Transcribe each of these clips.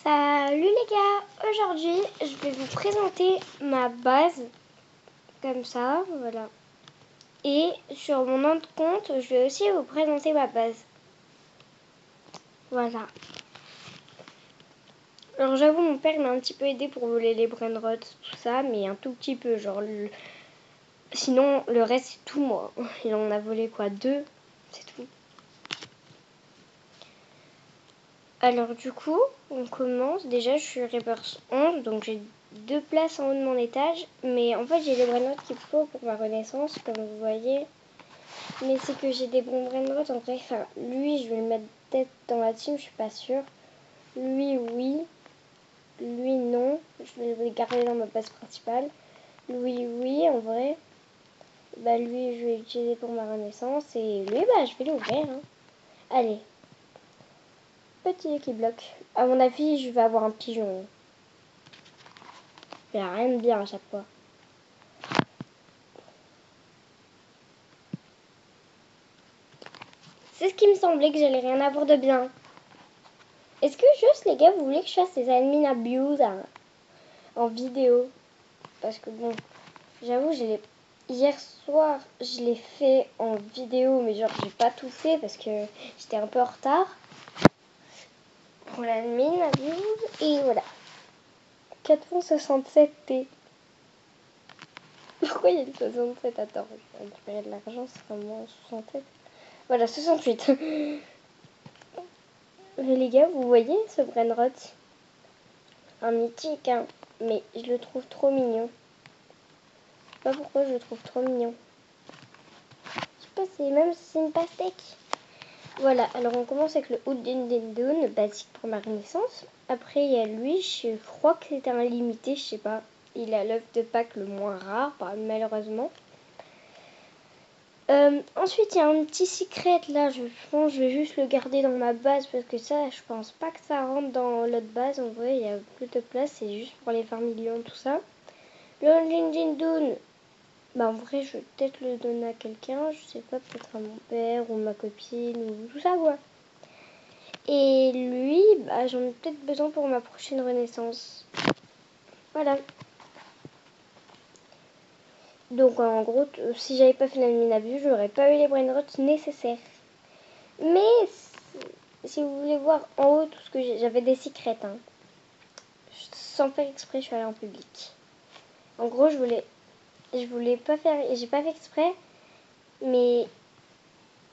Salut les gars, aujourd'hui je vais vous présenter ma base, comme ça, voilà. Et sur mon autre compte, je vais aussi vous présenter ma base. Voilà. Alors j'avoue, mon père m'a un petit peu aidé pour voler les brainrots, tout ça, mais un tout petit peu, genre... Sinon, le reste c'est tout moi. Il en a volé quoi, 2, c'est tout. Alors du coup, on commence. Déjà, je suis Reapers 11, donc j'ai 2 places en haut de mon étage. Mais en fait, j'ai les brainrots qu'il faut pour ma renaissance, comme vous voyez. Mais c'est que j'ai des bons brainrots en vrai. Enfin, lui, je vais le mettre peut-être dans la team, je suis pas sûre. Lui, oui. Lui, non. Je vais le garder dans ma base principale. Lui, oui, en vrai. Bah lui, je vais l'utiliser pour ma renaissance. Et lui, bah je vais l'ouvrir. Hein. Allez. Petit qui bloque. À mon avis, je vais avoir un pigeon. Il n'y a rien de bien à chaque fois. C'est ce qui me semblait que j'allais rien avoir de bien. Est-ce que juste les gars, vous voulez que je fasse des admin abuse en vidéo? Parce que bon, j'avoue, hier soir, je l'ai fait en vidéo, mais genre j'ai pas tout fait parce que j'étais un peu en retard pour l'admin abuse. Et voilà. 467T. Pourquoi il y a le 67? Attends, je vais récupérer de l'argent, c'est vraiment 67. Voilà, 68. Mais les gars, vous voyez ce brainrot? Un mythique, hein. Mais je le trouve trop mignon. Je sais pas pourquoi je le trouve trop mignon. Je sais pas, c'est même si c'est une pastèque. Voilà, alors on commence avec le Houdindindun, basique pour ma renaissance. Après, il y a lui, je crois que c'était un limité, je sais pas. Il a l'œuf de Pâques le moins rare, malheureusement. Ensuite, il y a un petit secret là, je pense que je vais juste le garder dans ma base parce que ça, je pense pas que ça rentre dans l'autre base. En vrai, il y a plus de place, c'est juste pour les 20 millions, tout ça. Le Houdindindun, bah en vrai, je vais peut-être le donner à quelqu'un, je sais pas, peut-être à mon père ou ma copine ou tout ça, quoi. Et lui, bah j'en ai peut-être besoin pour ma prochaine renaissance. Voilà. Donc en gros, si j'avais pas fait l'admin abus, j'aurais pas eu les brainrots nécessaires. Mais si vous voulez voir en haut tout ce que j'avais des secrets, hein. Sans faire exprès, je suis allée en public. En gros, je voulais pas faire, j'ai pas fait exprès, mais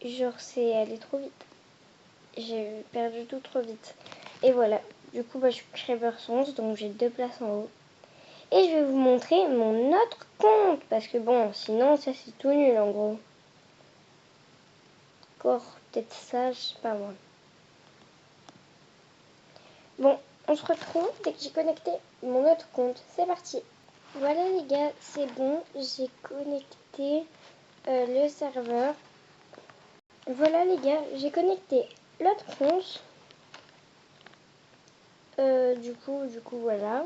genre c'est allé trop vite. J'ai perdu tout trop vite. Et voilà. Du coup, bah, je suis Creeper 11, donc j'ai 2 places en haut. Et je vais vous montrer mon autre compte. Parce que bon, sinon, ça c'est tout nul en gros. Encore peut-être ça, je sais pas moi. Bon, on se retrouve dès que j'ai connecté mon autre compte. C'est parti. Voilà les gars, c'est bon. J'ai connecté le serveur. Voilà les gars, j'ai connecté l'autre compte. Du coup, voilà.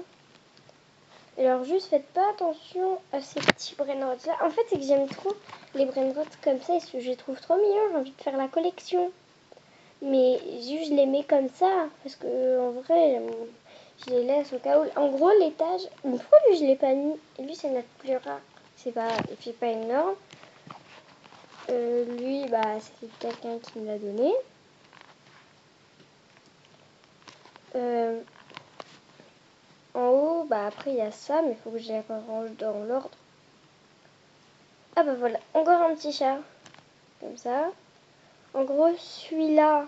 Alors juste faites pas attention à ces petits brainrots là. En fait c'est que j'aime trop les brainrots comme ça et je les trouve trop mignons, j'ai envie de faire la collection. Mais juste je les mets comme ça parce que en vrai je les laisse au cas où. En gros l'étage, pourquoi lui je l'ai pas mis? Lui c'est notre plus rare, c'est pas, il fait pas énorme. Lui bah c'est quelqu'un qui me l'a donné. En haut bah après il y a ça mais il faut que je les range dans l'ordre. Ah bah voilà, encore un petit chat. Comme ça. En gros, celui-là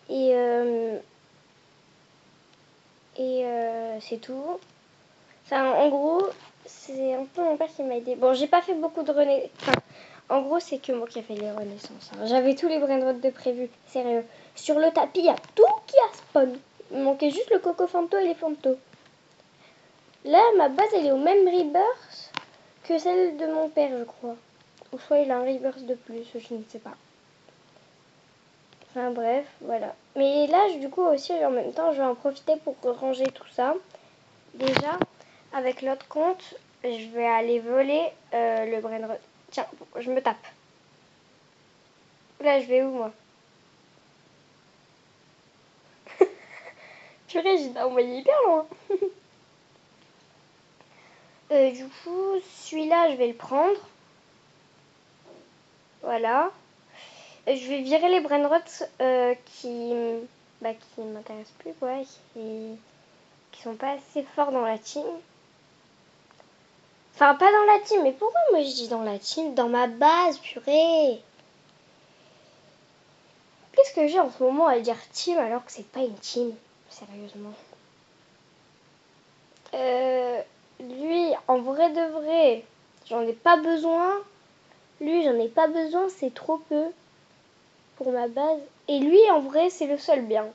et c'est tout. Enfin, en gros, c'est un peu mon père qui m'a aidé. Bon, j'ai pas fait beaucoup de renaissance. Enfin, en gros, c'est que moi qui ai fait les renaissances. Hein. J'avais tous les brainrots de prévu. Sérieux. Sur le tapis, il y a tout qui a spawn. Il manquait juste le Coco Fanto et les Fanto. Là, ma base, elle est au même rebirth que celle de mon père, je crois. Ou soit il a un rebirth de plus, je ne sais pas. Enfin bref, voilà. Mais là, du coup, aussi, en même temps, je vais en profiter pour ranger tout ça. Déjà, avec l'autre compte, je vais aller voler le brainrot. Tiens, je me tape. Là, je vais où, moi? Purée, j'ai envoyé hyper loin. Du coup, celui-là, je vais le prendre. Voilà. Je vais virer les brainrots qui m'intéressent plus, quoi. Qui sont pas assez forts dans la team. Enfin, pas dans la team, mais pourquoi moi je dis dans la team? Dans ma base, purée. Qu'est-ce que j'ai en ce moment à dire team alors que c'est pas une team? Sérieusement. Lui, en vrai de vrai, j'en ai pas besoin. Lui, j'en ai pas besoin, c'est trop peu pour ma base. Et lui, en vrai, c'est le seul bien.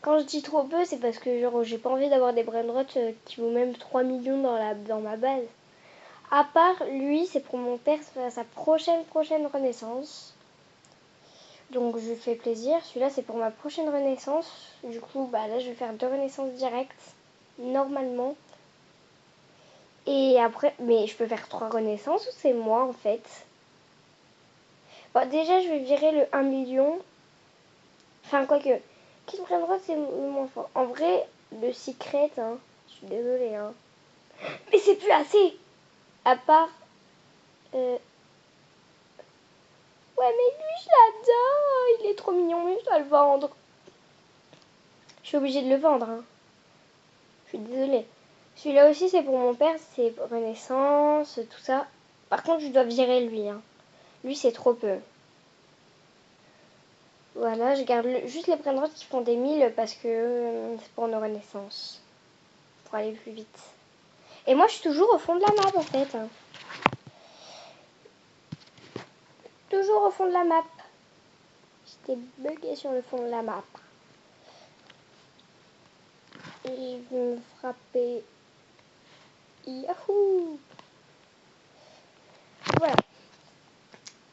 Quand je dis trop peu, c'est parce que genre j'ai pas envie d'avoir des brainrots qui vaut même 3 millions dans ma base. À part lui, c'est pour mon père, c'est sa prochaine renaissance. Donc je lui fais plaisir. Celui-là, c'est pour ma prochaine renaissance. Du coup, bah là, je vais faire 2 renaissances directes, normalement. Et après, mais je peux faire 3 renaissances ou c'est moi en fait? Bon, déjà, je vais virer le 1 million. Enfin, quoique, qui se prendra, c'est le moins fort. En vrai, le secret, hein, je suis désolée, hein. Mais c'est plus assez. À part... Ouais, mais lui, je l'adore. Il est trop mignon, mais je dois le vendre. Je suis obligée de le vendre, hein. Je suis désolée. Celui-là aussi, c'est pour mon père, c'est Renaissance, tout ça. Par contre, je dois virer lui, hein. Lui, c'est trop peu. Voilà, je garde juste les brainrots qui font des 1000 parce que c'est pour nos renaissances. Pour aller plus vite. Et moi, je suis toujours au fond de la map, en fait. Toujours au fond de la map. J'étais buguée sur le fond de la map. Et je vais me frapper. Yahoo! Voilà.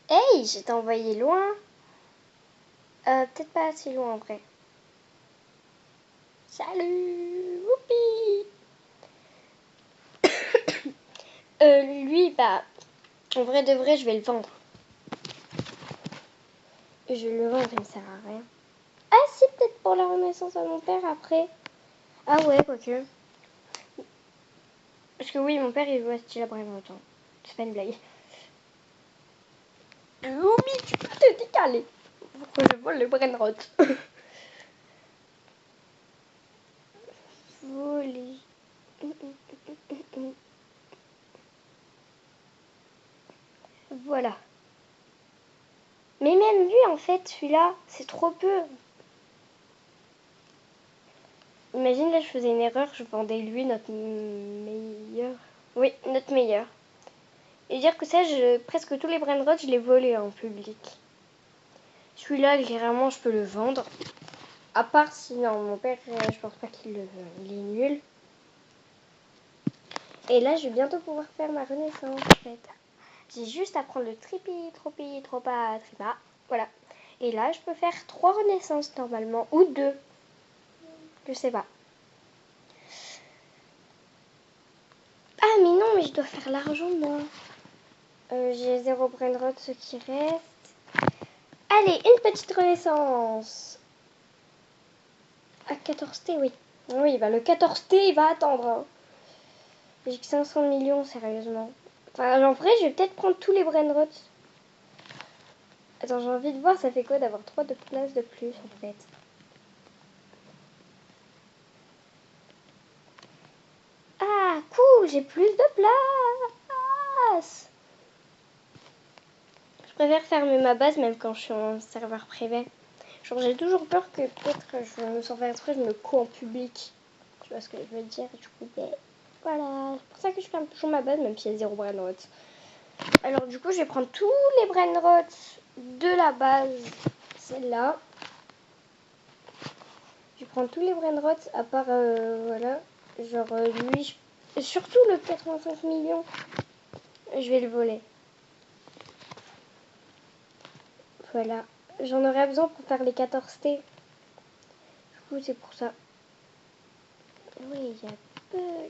Hey, je t'ai envoyé loin. Peut-être pas assez loin en vrai. Salut! Whoopi! Lui, bah, en vrai de vrai, je vais le vendre. Je vais le vendre, il me sert à rien. Ah si, peut-être pour la renaissance à mon père après. Ah ouais, quoique. Parce que oui, mon père, il veut acheter la brève longtemps. C'est pas une blague. Oumi, tu peux te décaler. Pourquoi je vole le brainrot? Voler. Voilà. Mais même lui, en fait, celui-là, c'est trop peu. Imagine, là, je faisais une erreur, je vendais lui, notre meilleur. Oui, notre meilleur. Et dire que ça, presque tous les brainrots, je les volais en public. Celui-là, clairement, je peux le vendre. À part si, non, mon père, je pense pas qu'il le veut. Il est nul. Et là, je vais bientôt pouvoir faire ma renaissance, en fait. J'ai juste à prendre le tropa, tripa. Voilà. Et là, je peux faire 3 renaissances, normalement. Ou 2. Je sais pas. Ah, mais non, mais je dois faire l'argent, moi. J'ai 0 brainrot, ce qui reste. Allez, une petite renaissance. À 14T, oui. Oui, bah le 14T, il va attendre. Hein. J'ai que 500 millions, sérieusement. Enfin, en vrai, je vais peut-être prendre tous les brainrots. Attends, j'ai envie de voir, ça fait quoi d'avoir 3 de place de plus, en fait. Ah, cool, j'ai plus de place. Je préfère fermer ma base, même quand je suis en serveur privé. Genre, j'ai toujours peur que peut-être, sans faire exprès, je me couds en public. Tu vois ce que je veux dire? Du coup, ben, voilà. C'est pour ça que je ferme toujours ma base, même s'il y a 0 brainrot. Alors, du coup, je vais prendre tous les brainrots de la base. Celle-là. Je vais prendre tous les brainrots, à part, voilà. Genre, lui, surtout le 85 millions. Je vais le voler. Voilà. J'en aurais besoin pour faire les 14T. Du coup, c'est pour ça. Oui, il y a bug.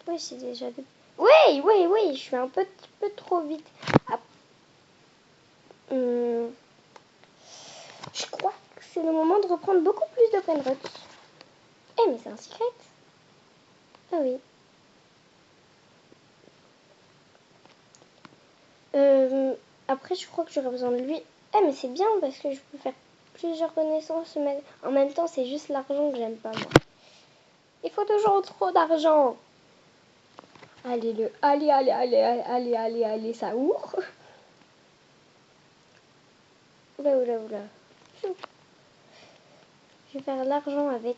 Oui, c'est déjà... Oui, je suis un petit peu trop vite. Ah. Je crois que c'est le moment de reprendre beaucoup plus de brainrot. Eh, mais c'est un secret. Ah oui. Après, je crois que j'aurai besoin de lui. Eh, mais c'est bien parce que je peux faire plusieurs connaissances. Mais en même temps, c'est juste l'argent que j'aime pas, moi. Il faut toujours trop d'argent. Allez, allez, ça ouvre. Oula. Je vais faire l'argent avec.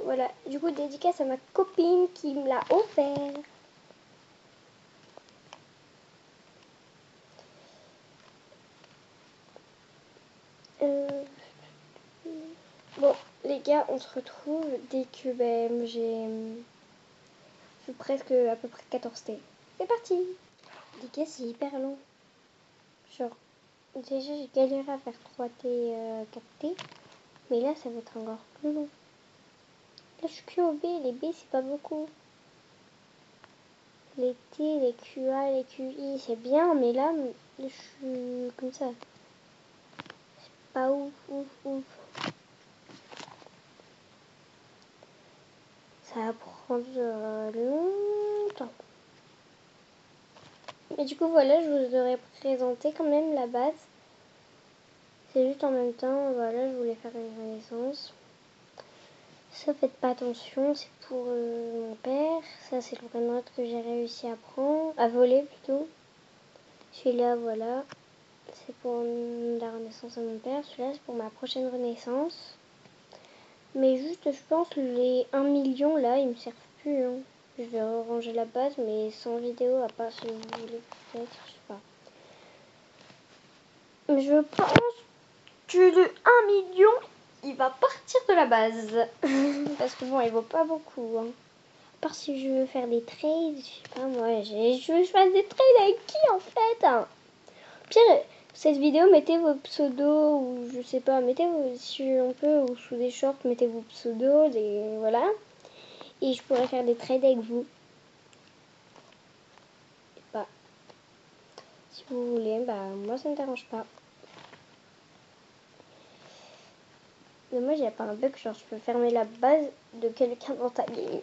Voilà, du coup, dédicace à ma copine qui me l'a offert. Bon, les gars, on se retrouve dès que j'ai presque à peu près 14 T. C'est parti. Les gars, c'est hyper long. Genre, déjà, j'ai galéré à faire 3T, 4T. Mais là, ça va être encore plus long. Là, je suis que au B. Les B, c'est pas beaucoup. Les T, les QA, les QI, c'est bien. Mais là, je suis comme ça. C'est pas ouf. Ça va prendre longtemps. Et du coup, voilà, je vous aurais présenté quand même la base. C'est juste en même temps, voilà, je voulais faire une renaissance. Ça, faites pas attention, c'est pour mon père. Ça, c'est le brainrot que j'ai réussi à prendre, à voler plutôt. Celui-là, voilà, c'est pour la renaissance de mon père. Celui-là, c'est pour ma prochaine renaissance. Mais juste, je pense, les 1 million, là, ils me servent plus. Hein. Je vais ranger la base, mais sans vidéo, à part si vous voulez peut-être, je sais pas. Je pense que le 1 million, il va partir de la base. Parce que bon, il vaut pas beaucoup. Hein. À part si je veux faire des trades, je sais pas moi, je veux faire des trades avec qui en fait hein. Pire, cette vidéo, mettez vos pseudos ou je sais pas, mettez vos, si on peut, ou sous des shorts, mettez vos pseudos, voilà. Et je pourrais faire des trades avec vous. Bah, si vous voulez, bah moi ça me dérange pas. Mais moi j'ai pas un bug, genre je peux fermer la base de quelqu'un dans ta game.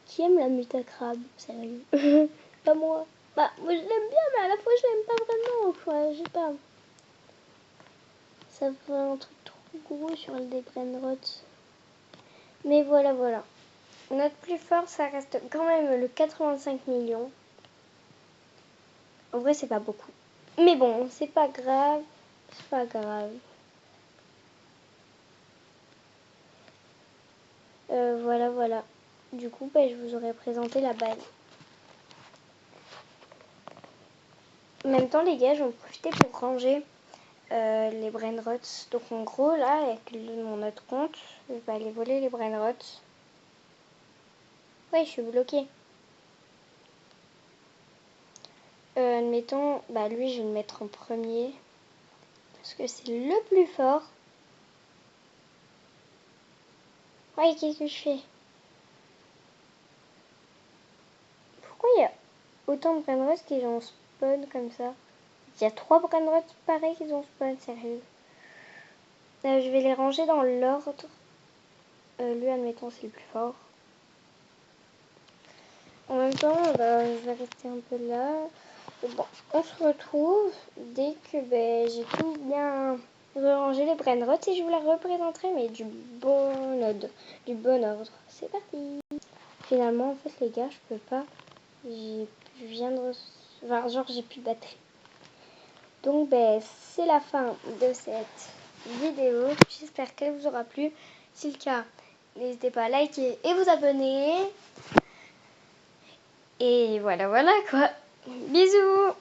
Qui aime la mutacrabe, sérieux? Pas moi. Bah moi je l'aime bien mais à la fois je l'aime pas vraiment, quoi, je sais pas. Ça fait un truc trop gros sur le brainrot. Mais voilà. Notre plus fort ça reste quand même le 85 millions. En vrai c'est pas beaucoup. Mais bon, c'est pas grave. Voilà. Du coup, je vous aurais présenté la base. En même temps, les gars, j'en profitais pour ranger les brainrots. Donc, en gros, là, avec mon autre compte, je vais aller voler les brainrots. Ouais, je suis bloquée. Admettons, lui, je vais le mettre en premier. Parce que c'est le plus fort. Ouais, qu'est-ce que je fais? Pourquoi il y a autant de brainrots qui ont spawn comme ça? Il y a 3 brainrots pareils qui ont spawn, sérieux. Je vais les ranger dans l'ordre. Lui, admettons, c'est le plus fort. En même temps, je vais rester un peu là. Et bon, on se retrouve dès que j'ai tout bien rangé les brainrots et je vous la représenterai, mais du bon ordre. C'est parti. Finalement, en fait, les gars, je peux pas. Je viens de enfin, genre, j'ai plus de batterie. Donc, c'est la fin de cette vidéo. J'espère qu'elle vous aura plu. Si c'est le cas, n'hésitez pas à liker et vous abonner. Et voilà quoi. Bisous.